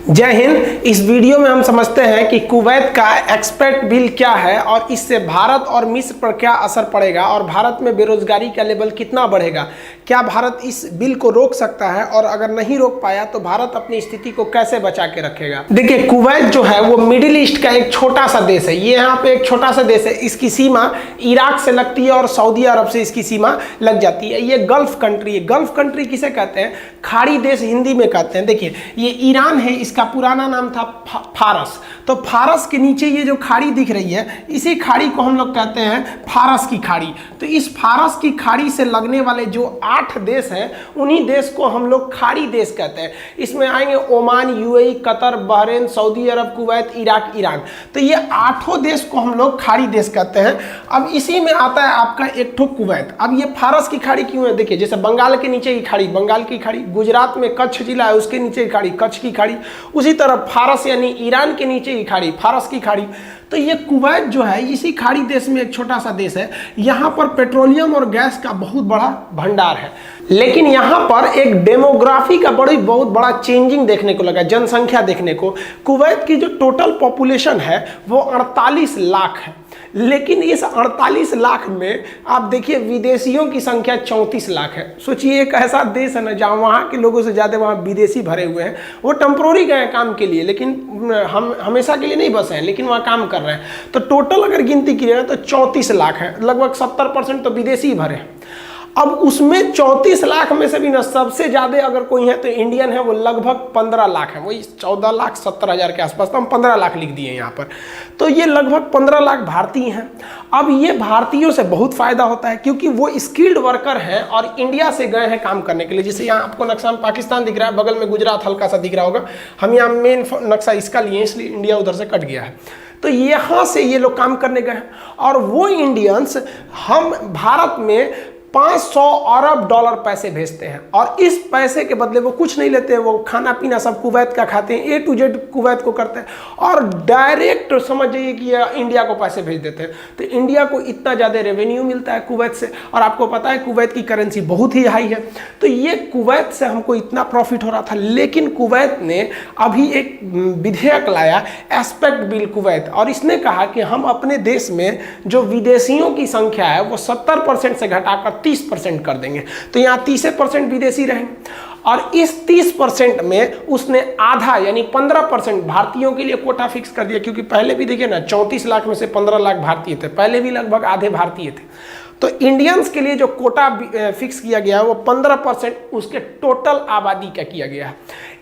जय हिंद। इस वीडियो में हम समझते हैं कि कुवैत का एक्सपेक्ट बिल क्या है और इससे भारत और मिस्र पर क्या असर पड़ेगा और भारत में बेरोजगारी का लेवल कितना बढ़ेगा। क्या भारत इस बिल को रोक सकता है और अगर नहीं रोक पाया तो भारत अपनी स्थिति को कैसे बचा के रखेगा। देखिए, कुवैत जो है वो मिडिल ईस्ट का एक छोटा सा देश है। ये यहाँ पे एक छोटा सा देश है। इसकी सीमा इराक से लगती है और सऊदी अरब से इसकी सीमा लग जाती है। ये गल्फ कंट्री है। गल्फ कंट्री किसे कहते हैं? खाड़ी देश हिंदी में कहते हैं। देखिए, ये ईरान है, इसका पुराना नाम था फारस। तो फारस के नीचे ये जो खाड़ी दिख रही है, इसी खाड़ी को हम लोग कहते हैं फारस की खाड़ी। तो इस फारस की खाड़ी से लगने वाले जो 8 देश हैं, उन्हीं देश को हम लोग खाड़ी देश कहते हैं। इसमें आएंगे Oman, UAE, Qatar, Bahrain, Saudi Arabia, Kuwait, Iraq, Iran. तो ये 8 देश को हम लोग खाड़ी देश कहते हैं। अब इसी में आता है आपका एक ठो कुवैत। अब ये फारस की खाड़ी क्यों है? देखिए, जैसे बंगाल के नीचे की खाड़ी, बंगाल की खाड़ी, गुजरात में कच्छ जिला है उसके नीचे की खाड़ी, कच्छ की खाड़ी, उसी तरह फारस यानी ईरान के नीचे की खाड़ी, फारस की खाड़ी। तो ये कुवैत जो है इसी खाड़ी देश में एक छोटा सा देश है। यहाँ पर पेट्रोलियम और गैस का बहुत बड़ा भंडार है। लेकिन यहाँ पर एक डेमोग्राफी का बहुत बड़ा चेंजिंग देखने को लगा, जनसंख्या देखने को। कुवैत की जो टोटल पॉपुलेशन है वो 48 लाख है। लेकिन इस 48 लाख में आप देखिए विदेशियों की संख्या 34 लाख है। सोचिए, एक ऐसा देश है ना जहाँ वहाँ के लोगों से ज़्यादा वहाँ विदेशी भरे हुए हैं। वो टेम्पोररी गए हैं काम के लिए, लेकिन हम हमेशा के लिए नहीं बसे हैं, लेकिन वहाँ काम कर रहे हैं। तो टोटल अगर गिनती की जाए तो 34 लाख है। लगभग 70% तो विदेशी भरे हैं। अब उसमें 34 लाख में से भी ना सबसे ज़्यादा अगर कोई है तो इंडियन है, वो लगभग 15 लाख है। वही 14,70,000 के आसपास। तो हम 15 लाख लिख दिए यहाँ पर। तो ये लगभग 15 लाख भारतीय हैं। अब ये भारतीयों से बहुत फ़ायदा होता है क्योंकि वो स्किल्ड वर्कर हैं और इंडिया से गए हैं काम करने के लिए। जैसे यहाँ आपको नक्शा में पाकिस्तान दिख रहा है, बगल में गुजरात हल्का सा दिख रहा होगा। हम यहाँ मेन नक्शा इसका लिए, इसलिए इंडिया उधर से कट गया है। तो यहाँ से ये लोग काम करने गए हैं और वो इंडियंस हम भारत में 500 अरब डॉलर पैसे भेजते हैं और इस पैसे के बदले वो कुछ नहीं लेते हैं। वो खाना पीना सब कुवैत का खाते हैं, A to Z कुवैत को करते हैं और डायरेक्ट समझ जाइए कि इंडिया को पैसे भेज देते हैं। तो इंडिया को इतना ज़्यादा रेवेन्यू मिलता है कुवैत से। और आपको पता है कुवैत की करेंसी बहुत ही हाई है। तो ये कुवैत से हमको इतना प्रॉफिट हो रहा था। लेकिन कुवैत ने अभी एक विधेयक लाया, एस्पेक्ट बिल कुवैत, और इसने कहा कि हम अपने देश में जो विदेशियों की संख्या है वो 70% से घटाकर 30% कर देंगे। तो यहाँ 30% विदेशी रहेंगे और इस 30% में उसने आधा यानी 15% भारतीयों के लिए कोटा फिक्स कर दिया। क्योंकि पहले भी देखिए ना, 34 लाख में से 15 लाख भारतीय थे, पहले भी लगभग आधे भारतीय थे। तो इंडियंस के लिए जो कोटा फिक्स किया गया है वो 15% उसके टोटल आबादी का किया गया है।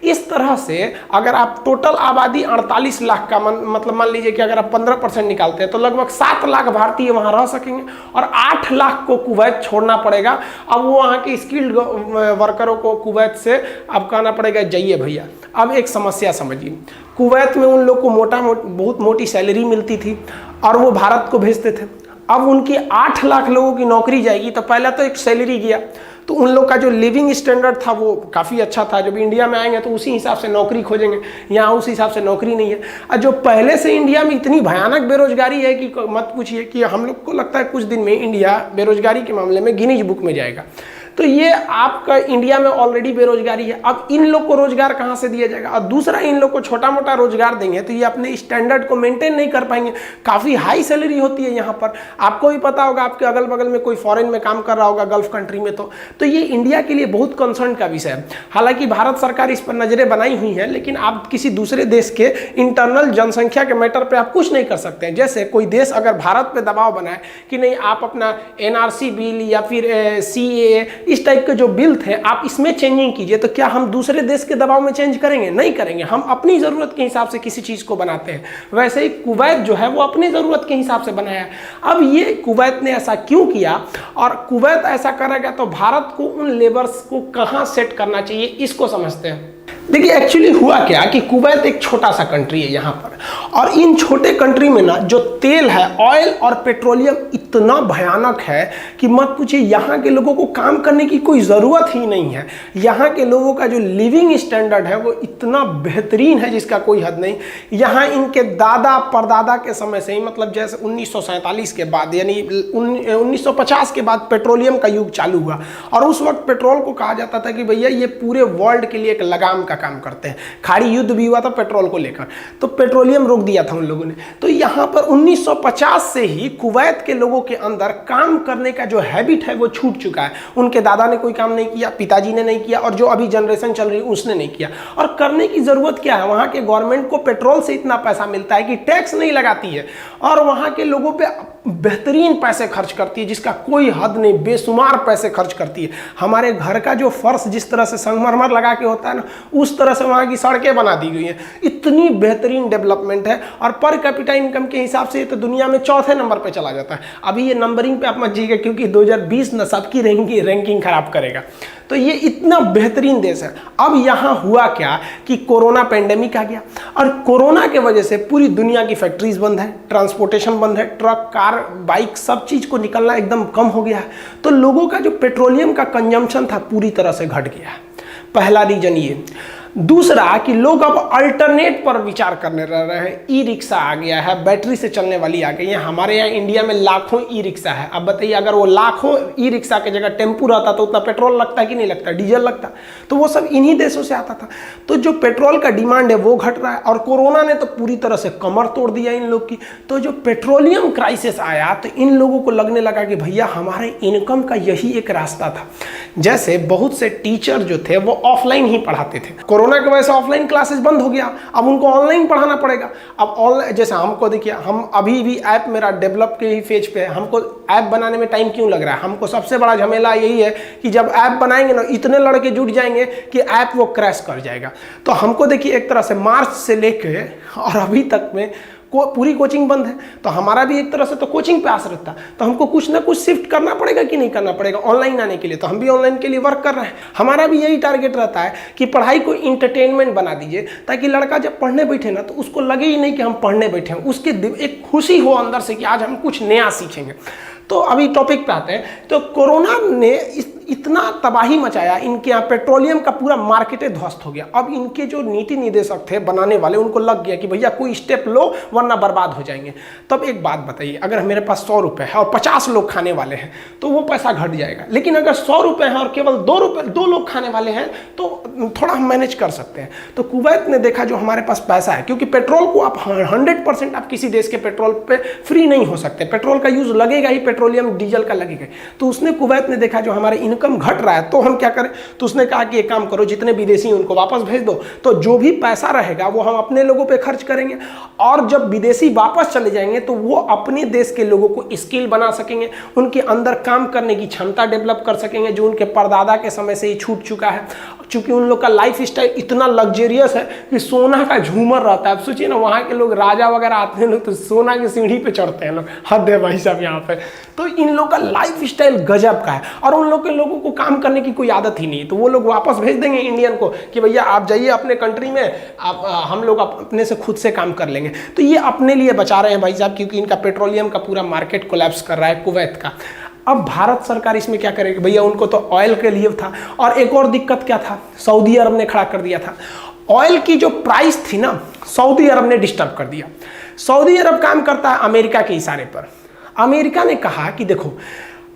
इस तरह से अगर आप टोटल आबादी 48 लाख का मतलब मान लीजिए कि अगर आप 15% निकालते हैं तो लगभग 7 लाख भारतीय वहाँ रह सकेंगे और 8 लाख को कुवैत छोड़ना पड़ेगा। अब वो वहाँ के स्किल्ड वर्करों को कुवैत से अब कहना पड़ेगा जाइए भैया। अब एक समस्या समझिए, कुवैत में उन लोग को बहुत मोटी सैलरी मिलती थी और वो भारत को भेजते थे। अब उनकी 8 लाख लोगों की नौकरी जाएगी तो पहला तो एक सैलरी गया, तो उन लोग का जो लिविंग स्टैंडर्ड था वो काफ़ी अच्छा था। जब इंडिया में आएंगे तो उसी हिसाब से नौकरी खोजेंगे, यहाँ उस हिसाब से नौकरी नहीं है। और जो पहले से इंडिया में इतनी भयानक बेरोजगारी है कि मत पूछिए, कि हम लोग को लगता है कुछ दिन में इंडिया बेरोजगारी के मामले में गिनीज बुक में जाएगा। तो ये आपका इंडिया में ऑलरेडी बेरोजगारी है। अब इन लोग को रोजगार कहाँ से दिया जाएगा? और दूसरा, इन लोग को छोटा मोटा रोजगार देंगे तो ये अपने स्टैंडर्ड को मेंटेन नहीं कर पाएंगे। काफ़ी हाई सैलरी होती है यहाँ पर। आपको भी पता होगा, आपके अगल बगल में कोई फॉरेन में काम कर रहा होगा गल्फ कंट्री में। तो ये इंडिया के लिए बहुत कंसर्न का विषय है। हालांकि भारत सरकार इस पर नजरें बनाई हुई हैं, लेकिन आप किसी दूसरे देश के इंटरनल जनसंख्या के मैटर पर आप कुछ नहीं कर सकते हैं। जैसे कोई देश अगर भारत पर दबाव बनाए कि नहीं, आप अपना NRC बिल या फिर CAA इस टाइप के जो बिल थे आप इसमें चेंजिंग कीजिए, तो क्या हम दूसरे देश के दबाव में चेंज करेंगे? नहीं करेंगे। हम अपनी ज़रूरत के हिसाब से किसी चीज़ को बनाते हैं। वैसे ही कुवैत जो है वो अपनी ज़रूरत के हिसाब से बनाया है। अब ये कुवैत ने ऐसा क्यों किया और कुवैत ऐसा करेगा तो भारत को उन लेबर्स को कहाँ सेट करना चाहिए, इसको समझते हैं। देखिए, एक्चुअली हुआ क्या कि कुवैत एक छोटा सा कंट्री है यहाँ पर, और इन छोटे कंट्री में ना जो तेल है, ऑयल और पेट्रोलियम इतना भयानक है कि मत पूछिए। यहाँ के लोगों को काम करने की कोई ज़रूरत ही नहीं है। यहाँ के लोगों का जो लिविंग स्टैंडर्ड है वो इतना बेहतरीन है जिसका कोई हद नहीं। यहाँ इनके दादा परदादा के समय से ही, मतलब जैसे 1947 के बाद यानी 1950 के बाद पेट्रोलियम का युग चालू हुआ और उस वक्त पेट्रोल को कहा जाता था कि भैया ये पूरे वर्ल्ड के लिए एक लगाम का काम करते हैं। खाड़ी युद्ध भी हुआ था पेट्रोल को लेकर, तो पेट्रोलियम रोक दिया था उन लोगों ने। तो यहाँ पर 1950 से ही कुवैत के लोगों के अंदर काम करने का जो हैबिट है वो छूट चुका है। उनके दादा ने कोई काम नहीं किया, पिताजी ने नहीं किया, और जो अभी जनरेशन चल रही है उसने नहीं किया। और करने की जरूरत क्या है, वहाँ के गवर्नमेंट को पेट्रोल से इतना पैसा मिलता है कि टैक्स नहीं लगाती है, और वहाँ के लोगों पे बेहतरीन पैसे खर्च करती है जिसका कोई हद नहीं, बेशुमार पैसे खर्च करती है। हमारे घर का जो फर्श जिस तरह से संगमरमर लगा के होता है ना, उस तरह से वहाँ की सड़कें बना दी गई हैं। इतनी बेहतरीन डेवलपमेंट है, और पर कैपिटा इनकम के हिसाब से ये तो दुनिया में चौथे नंबर पे चला जाता है। अभी ये नंबरिंग पे आप मत जाइएगा, क्योंकि 2020 न सबकी रैंकिंग खराब करेगा। तो ये इतना बेहतरीन देश है। अब यहाँ हुआ क्या कि कोरोना पेंडेमिक आ गया, और कोरोना के वजह से पूरी दुनिया की फैक्ट्रीज बंद है, ट्रांसपोर्टेशन बंद है, ट्रक, कार, बाइक, सब चीज को निकलना एकदम कम हो गया है। तो लोगों का जो पेट्रोलियम का कंजम्पशन था पूरी तरह से घट गया है। पहला रीजन ये। दूसरा कि लोग अब अल्टरनेट पर विचार करने रह रहे हैं। ई रिक्शा आ गया है, बैटरी से चलने वाली आ गई है। हमारे यहाँ इंडिया में लाखों ई रिक्शा है। अब बताइए, अगर वो लाखों ई रिक्शा की जगह टेम्पू रहता तो उतना पेट्रोल लगता कि नहीं लगता, डीजल लगता। तो वो सब इन्हीं देशों से आता था। तो जो पेट्रोल का डिमांड है वो घट रहा है, और कोरोना ने तो पूरी तरह से कमर तोड़ दिया इन लोग की। तो जो पेट्रोलियम क्राइसिस आया तो इन लोगों को लगने लगा कि भैया हमारे इनकम का यही एक रास्ता था। जैसे बहुत से टीचर जो थे वो ऑफलाइन ही पढ़ाते थे, कोरोना की वजह से ऑफलाइन क्लासेस बंद हो गया, अब उनको ऑनलाइन पढ़ाना पड़ेगा। अब ऑनलाइन, जैसे हमको देखिए, हम अभी भी ऐप मेरा डेवलप के ही फेज पे है। हमको ऐप बनाने में टाइम क्यों लग रहा है? हमको सबसे बड़ा झमेला यही है कि जब ऐप बनाएंगे ना, इतने लड़के जुट जाएंगे कि ऐप वो क्रैश कर जाएगा। तो हमको देखिए, एक तरह से मार्च से लेके और अभी तक में पूरी कोचिंग बंद है, तो हमारा भी एक तरह से तो कोचिंग पे आश्रित था। तो हमको कुछ ना कुछ शिफ्ट करना पड़ेगा कि नहीं करना पड़ेगा ऑनलाइन आने के लिए। तो हम भी ऑनलाइन के लिए वर्क कर रहे हैं। हमारा भी यही टारगेट रहता है कि पढ़ाई को इंटरटेनमेंट बना दीजिए, ताकि लड़का जब पढ़ने बैठे ना तो उसको लगे ही नहीं कि हम पढ़ने बैठे हैं, उसके एक खुशी हो अंदर से कि आज हम कुछ नया सीखेंगे। तो अभी टॉपिक पे आते हैं। तो कोरोना ने इतना तबाही मचाया, इनके यहाँ पेट्रोलियम का पूरा मार्केट ध्वस्त हो गया। अब इनके जो नीति निदेशक थे, बनाने वाले, उनको लग गया कि भैया कोई स्टेप लो वरना बर्बाद हो जाएंगे। तब एक बात बताइए, अगर मेरे पास 100 रुपये है और 50 लोग खाने वाले हैं तो वो पैसा घट जाएगा। लेकिन अगर 100 रुपये हैं और केवल 2 लोग खाने वाले हैं तो थोड़ा हम मैनेज कर सकते हैं। तो कुवैत ने देखा जो हमारे पास पैसा है, क्योंकि पेट्रोल को आप 100% आप किसी देश के पेट्रोल पे फ्री नहीं हो सकते, पेट्रोल का यूज लगेगा ही, पेट्रोलियम डीजल का लगेगा। तो उसने कुवैत ने देखा जो हमारे इनकम घट रहा है तो हम क्या करें। तो उसने कहा कि एक काम करो, जितने विदेशी हैं उनको वापस भेज दो, तो जो भी पैसा रहेगा वो हम अपने लोगों पे खर्च करेंगे, और जब विदेशी वापस चले जाएंगे तो वो अपने देश के लोगों को स्किल बना सकेंगे, उनके अंदर काम करने की क्षमता डेवलप कर सकेंगे, जो उनके परदादा के समय से ही छूट चुका है। क्योंकि उन लोग का लाइफ स्टाइल इतना लग्जरियस है कि सोना का झूमर रहता है। अब सोचिए ना, वहाँ के लोग राजा वगैरह आते हैं लोग तो सोना की सीढ़ी पे चढ़ते हैं लोग, हद है भाई साहब यहाँ पे। तो इन लोग का लाइफ स्टाइल गजब का है, और उन लोग के लोगों को काम करने की कोई आदत ही नहीं। तो वो लोग वापस भेज देंगे इंडियन को कि भैया आप जाइए अपने कंट्री में, आप हम लोग अपने से खुद से काम कर लेंगे। तो ये अपने लिए बचा रहे हैं भाई साहब, क्योंकि इनका पेट्रोलियम का पूरा मार्केट कोलैप्स कर रहा है कुवैत का। अब भारत सरकार इसमें क्या करेगी भैया, उनको तो ऑयल के लिए था। और एक और दिक्कत क्या था, सऊदी अरब ने खड़ा कर दिया था। ऑयल की जो प्राइस थी ना, सऊदी अरब ने डिस्टर्ब कर दिया। सऊदी अरब काम करता है अमेरिका के इशारे पर। अमेरिका ने कहा कि देखो,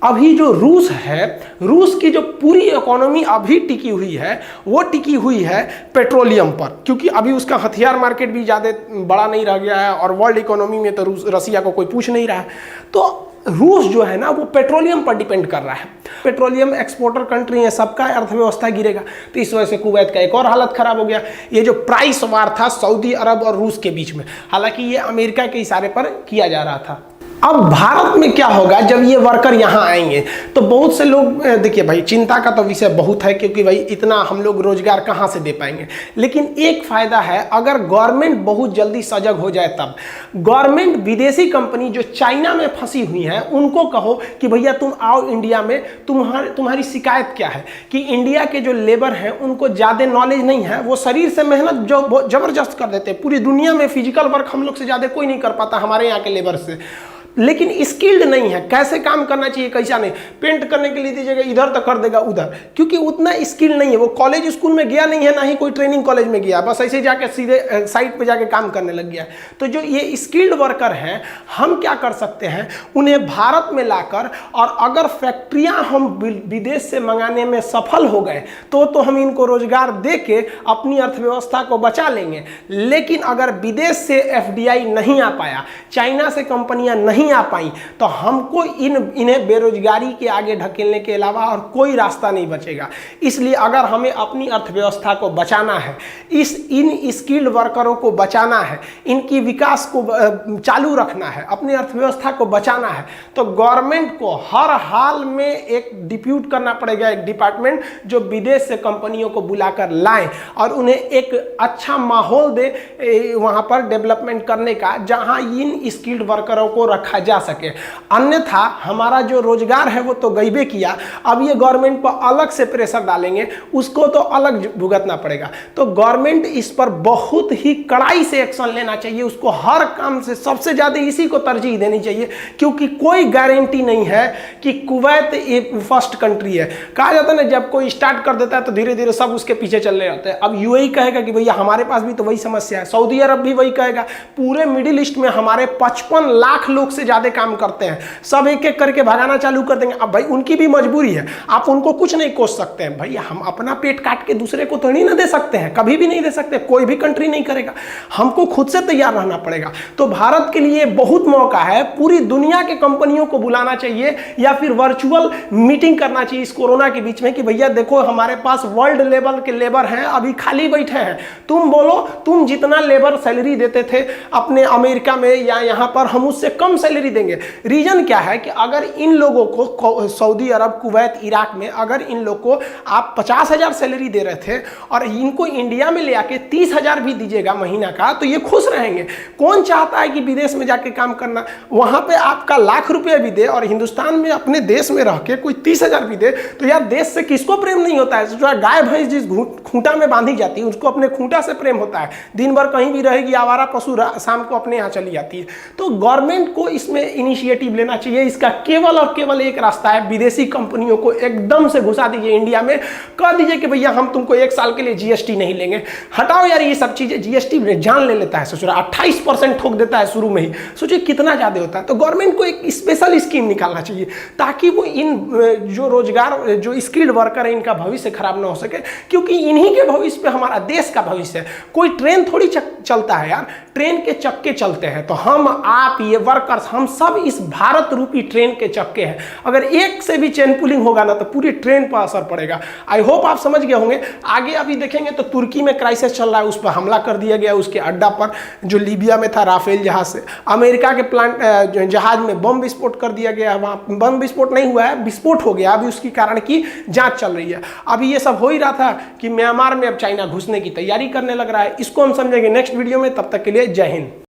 अभी जो रूस है, रूस की जो पूरी इकोनॉमी अभी टिकी हुई है वो टिकी हुई है पेट्रोलियम पर, क्योंकि अभी उसका हथियार मार्केट भी ज़्यादा बड़ा नहीं रह गया है, और वर्ल्ड इकोनॉमी में तो रसिया को कोई पूछ नहीं रहा है। तो रूस जो है ना वो पेट्रोलियम पर डिपेंड कर रहा है, पेट्रोलियम एक्सपोर्टर कंट्री है, सबका अर्थव्यवस्था गिरेगा। तो इस वजह से कुवैत का एक और हालत खराब हो गया। ये जो प्राइस वार था सऊदी अरब और रूस के बीच में, हालांकि ये अमेरिका के इशारे पर किया जा रहा था। अब भारत में क्या होगा जब ये वर्कर यहाँ आएंगे, तो बहुत से लोग, देखिए भाई चिंता का तो विषय बहुत है, क्योंकि भाई इतना हम लोग रोजगार कहाँ से दे पाएंगे। लेकिन एक फायदा है, अगर गवर्नमेंट बहुत जल्दी सजग हो जाए तब गवर्नमेंट विदेशी कंपनी जो चाइना में फंसी हुई हैं उनको कहो कि भैया तुम आओ इंडिया में, तुम्हारी शिकायत क्या है कि इंडिया के जो लेबर हैं उनको ज़्यादा नॉलेज नहीं है, वो शरीर से मेहनत जो जबरदस्त कर देते हैं। पूरी दुनिया में फिजिकल वर्क हम लोग से ज़्यादा कोई नहीं कर पाता हमारे यहाँ के लेबर से। लेकिन स्किल्ड नहीं है, कैसे काम करना चाहिए कैसा नहीं। पेंट करने के लिए दीजिएगा इधर तो कर देगा उधर, क्योंकि उतना स्किल नहीं है। वो कॉलेज स्कूल में गया नहीं है, ना ही कोई ट्रेनिंग कॉलेज में गया, बस ऐसे जाके सीधे साइट पे जाके काम करने लग गया। तो जो ये स्किल्ड वर्कर हैं, हम क्या कर सकते हैं, उन्हें भारत में लाकर, और अगर फैक्ट्रियां हम विदेश से मंगाने में सफल हो गए तो हम इनको रोजगार दे के अपनी अर्थव्यवस्था को बचा लेंगे। लेकिन अगर विदेश से एफडीआई नहीं आ पाया, चाइना से कंपनियां नहीं आ पाई, तो हमको इन्हें बेरोजगारी के आगे ढकेलने के अलावा और कोई रास्ता नहीं बचेगा। इसलिए अगर हमें अपनी अर्थव्यवस्था को बचाना है, इन स्किल्ड वर्करों को बचाना है, इनकी विकास को चालू रखना है, अपनी अर्थव्यवस्था को बचाना है, तो गवर्नमेंट को हर हाल में एक डिप्यूट करना पड़ेगा, एक डिपार्टमेंट जो विदेश से कंपनियों को बुलाकर लाएं और उन्हें एक अच्छा माहौल दे वहां पर डेवलपमेंट करने का, जहां इन स्किल्ड वर्करों को रखा जा सके। अन्यथा हमारा जो रोजगार है वो तो गईबे किया, अब ये गवर्नमेंट पर अलग से प्रेशर डालेंगे, उसको तो अलग भुगतना पड़ेगा। तो गवर्नमेंट इस पर बहुत ही कड़ाई से एक्शन लेना चाहिए, उसको हर काम से सबसे ज्यादा इसी को तरजीह देनी चाहिए, क्योंकि कोई गारंटी नहीं है कि कुवैत एक फर्स्ट कंट्री है। कहा जाता है ना, जब कोई स्टार्ट कर देता है तो धीरे धीरे सब उसके पीछे चलने जाते हैं। अब यूएई कहेगा कि भैया हमारे पास भी तो वही समस्या है, सऊदी अरब भी वही कहेगा, पूरे मिडिल ईस्ट में हमारे 55 लाख लोग से ज्यादा काम करते हैं, सब एक एक करके भगाना चालू कर देंगे। अब भाई उनकी भी मजबूरी है, आप उनको कुछ नहीं कोस सकते हैं। भैया हम अपना पेट काट के दूसरे को तो नहीं ना दे सकते हैं, कभी भी नहीं दे सकते, कोई भी कंट्री नहीं करेगा, हमको खुद से तैयार रहना पड़ेगा। तो भारत के लिए बहुत मौका है, पूरी दुनिया के कंपनियों को बुलाना चाहिए या फिर वर्चुअल मीटिंग करना चाहिए इस कोरोना के बीच में कि भैया देखो हमारे पास वर्ल्ड लेवल के लेबर हैं, अभी खाली बैठे हैं, तुम बोलो तुम जितना लेबर सैलरी देते थे अपने अमेरिका में या यहाँ पर, हम उससे कम सैलरी देंगे। रीजन क्या है कि अगर इन लोगों को सऊदी अरब, कुवैत, इराक में अगर इन लोग को आप 50,000 सैलरी दे रहे थे और इनको इंडिया में ले आके 30,000 भी दीजिएगा महीना का, तो ये खुश रहेंगे। कौन चाहता है कि विदेश में जाके काम करना, वहां पे आपका लाख रुपया भी दे और हिंदुस्तान में अपने देश में रह के कोई 30,000 भी दे, तो यार देश से किसको प्रेम नहीं होता है। जो गाय भैंस जिस खूंटा में बांधी जाती है उसको अपने खूंटा से प्रेम होता है, दिन भर कहीं भी रहेगी, आवारा पशु शाम को अपने यहाँ चली जाती है। तो गवर्नमेंट को इसमें इनिशिएटिव लेना चाहिए। इसका केवल और केवल एक रास्ता है, विदेशी कंपनियों को एकदम से घुसा दीजिए इंडिया में, कह दीजिए कि भैया हम तुमको 1 साल के लिए जीएसटी नहीं लेंगे, हटाओ यार ये सब चीजें। जीएसटी में जान ले लेता है ससुरा, 28% ठोक देता है शुरू में ही, सोचिए कितना ज्यादा होता है। तो गवर्नमेंट को एक स्पेशल स्कीम निकालना चाहिए ताकि वो इन जो रोजगार, जो स्किल्ड वर्कर है, इनका भविष्य खराब ना हो सके, क्योंकि इन्हीं के भविष्य पे हमारा देश का भविष्य है। कोई ट्रेन थोड़ी चलता है यार, ट्रेन के चक्के चलते हैं। तो हम, आप, ये वर्कर्स, हम सब इस भारत रूपी ट्रेन के चक्के हैं। अगर एक से भी चेन पुलिंग होगा ना तो पूरी ट्रेन पर असर पड़ेगा। आई होप आप समझ गए होंगे। आगे अभी देखेंगे तो तुर्की में क्राइसिस चल रहा है, उस पर हमला कर दिया गया, उसके अड्डा पर जो लीबिया में था राफेल जहाज से। अमेरिका के प्लांट जहाज में बम विस्फोट कर दिया गया, वहाँ बम विस्फोट नहीं हुआ है, विस्फोट हो गया, अभी उसकी कारण की जांच चल रही है। अभी ये सब हो ही रहा था कि म्यांमार में अब चाइना घुसने की तैयारी करने लग रहा है। इसको हम समझेंगे नेक्स्ट वीडियो में, तब तक के लिए जय हिंद।